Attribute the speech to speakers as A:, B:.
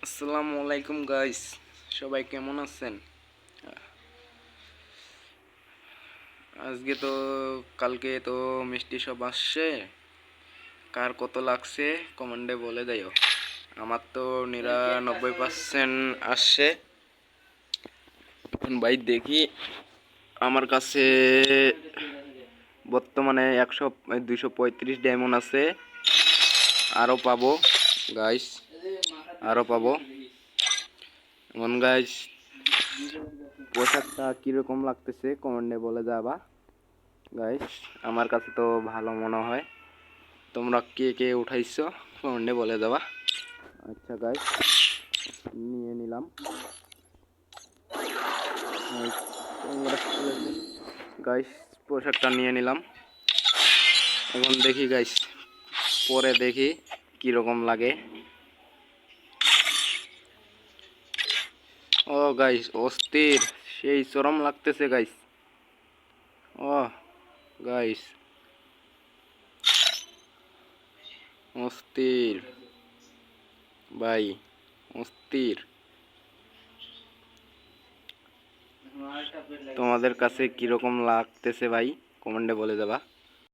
A: আসসালামু আলাইকুম গাইস, সবাই কেমন আছেন? আজকে তো কালকে তো মিষ্টি সব আসছে, কার কত লাগছে কমেন্টে বলে দিও। আমার তো 99% আসছে। এখন ভাই দেখি, আমার কাছে বর্তমানে 235 ডায়মন্ড আছে। আরও পাবো গাইস, আরও পাবো। এখন গাইস পোশাকটা কিরকম লাগতেছে কমেন্টে বলে যাবা গাইস। আমার কাছে তো ভালো মনে হয়, তোমরা কে কে উঠাইছো কমেন্টে বলে যাবা। আচ্ছা গাইস, নিয়ে নিলাম গাইস, পোশাকটা নিয়ে নিলাম। এখন দেখি গাইস, পরে দেখি কিরকম লাগে। ও গাইস অস্থির, সেই চরম লাগতেছে গাইস। ও গাইস অস্থির ভাই, অস্থির। তোমাদের কাছে কিরকম লাগতেছে ভাই কমেন্টে বলে যাবা।